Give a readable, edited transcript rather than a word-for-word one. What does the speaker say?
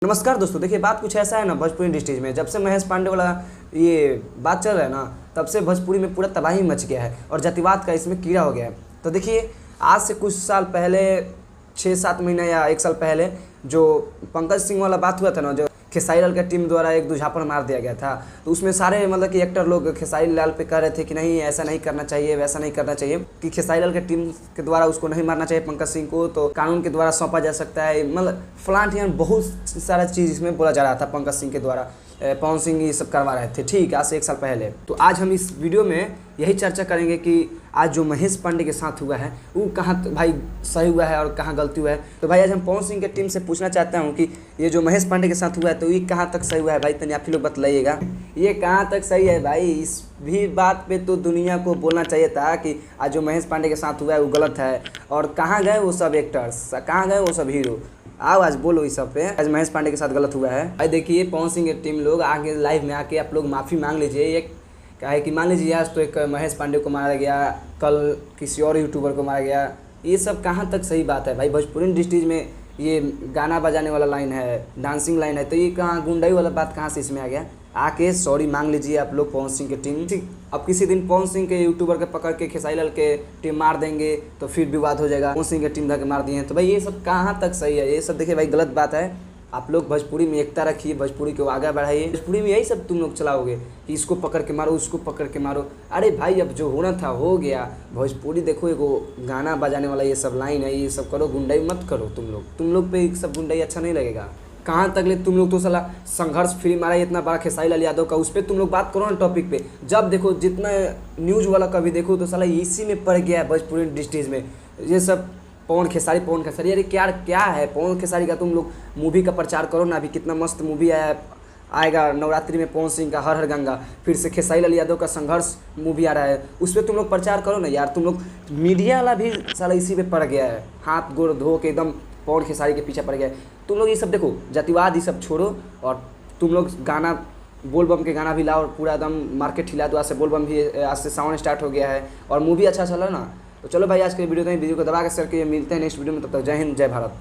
नमस्कार दोस्तों, देखिए बात कुछ ऐसा है ना। भोजपुरी इंडस्ट्रीज में जब से महेश पांडे वाला ये बात चल रहा है ना, तब से भोजपुरी में पूरा तबाही मच गया है और जातिवाद का इसमें कीड़ा हो गया है। तो देखिए, आज से कुछ साल पहले, 6-7 महीना या 1 साल पहले जो पंकज सिंह वाला बात हुआ था ना, जो खेसारी लाल का टीम द्वारा एक दुझापन मार दिया गया था, तो उसमें सारे मतलब कि एक्टर लोग खेसारी लाल पे कह रहे थे कि नहीं, ऐसा नहीं करना चाहिए, वैसा नहीं करना चाहिए, कि खेसारी लाल के टीम के द्वारा उसको नहीं मारना चाहिए पंकज सिंह को, तो कानून के द्वारा सौंपा जा सकता है। मतलब फलान ठियान बहुत सारा चीज़ इसमें बोला जा रहा था पंकज सिंह के द्वारा। पवन सिंह ये सब करवा रहे थे, ठीक, आज से 1 साल पहले। तो आज हम इस वीडियो में यही चर्चा करेंगे कि आज जो महेश पांडे के साथ हुआ है वो कहाँ भाई सही हुआ है और कहाँ गलती हुआ है। तो भाई आज हम पवन सिंह के टीम से पूछना चाहता हूँ कि ये जो महेश पांडे के साथ हुआ है तो ये कहाँ तक सही हुआ है भाई, तनी आप ही लोग बतलाइएगा, ये कहाँ तक सही है भाई। इस भी बात पे तो दुनिया को बोलना चाहिए था कि आज जो महेश पांडे के साथ हुआ है वो गलत है, और कहाँ गए वो सब एक्टर्स, कहाँ गए वो सब हीरो। आओ आज बोलो इस सब पे, आज महेश पांडे के साथ गलत हुआ है। भाई देखिए, पवन सिंह की टीम लोग आगे लाइव में आके आप लोग माफ़ी मांग लीजिए। ये क्या है कि मान लीजिए आज तो एक महेश पांडे को मारा गया, कल किसी और यूट्यूबर को मारा गया, ये सब कहाँ तक सही बात है भाई। भोजपुरी इंडस्ट्रीज में ये गाना बजाने वाला लाइन है, डांसिंग लाइन है, तो ये कहाँ गुंडाई वाला बात कहाँ से इसमें आ गया। आके सॉरी मांग लीजिए आप लोग पवन सिंह की टीम। अब किसी दिन पवन सिंह के यूट्यूबर के पकड़ के खेसारी लाल के टीम मार देंगे तो फिर विवाद हो जाएगा, पवन सिंह की टीम धके मार दिए हैं, तो भाई ये सब कहाँ तक सही है। ये सब देखिए भाई गलत बात है। आप लोग भोजपुरी में एकता रखिए, भोजपुरी को आगे बढ़ाइए। भोजपुरी में यही सब तुम लोग चलाओगे कि इसको पकड़ के मारो, उसको पकड़ के मारो। अरे भाई अब जो होना था हो गया। भोजपुरी देखो, एगो गाना बजाने वाला ये सब लाइन है, ये सब करो, गुंडाई मत करो। तुम लोग पे सब गुंडाई अच्छा नहीं लगेगा। कहाँ तक ले तुम लोग तो साला संघर्ष फ्री मारा इतना बड़ा खेसारी लाल यादव का, उस पर तुम लोग बात करो ना टॉपिक पे। जब देखो जितना न्यूज़ वाला कभी देखो तो साला इसी में पड़ गया है भोजपुरी इंडस्ट्रीज में। ये सब पवन खेसारी अरे क्या है पवन खेसारी का। तुम लोग मूवी का प्रचार करो ना, अभी कितना मस्त मूवी आएगा नवरात्रि में, पवन सिंह का हर हर गंगा, फिर से खेसारी लाल यादव का संघर्ष मूवी आ रहा है, उस पर तुम लोग प्रचार करो ना यार। तुम लोग मीडिया वाला भी साला इसी पे पड़ गया है, हाथ गोड़ धो के एकदम पवन खेसारी के पीछे पड़ गया है। तुम लोग ये सब देखो, जातिवाद ये सब छोड़ो, और तुम लोग गाना बोल बम के गाना भी लाओ, पूरा एकदम मार्केट हिला दो। आज से बोल बम भी, आज से सावन स्टार्ट हो गया है और मूवी अच्छा चला ना। तो चलो भाई, आज के वीडियो को दबा के शेयर किए, मिलते हैं नेक्स्ट वीडियो में, तब तक जय हिंद जय भारत।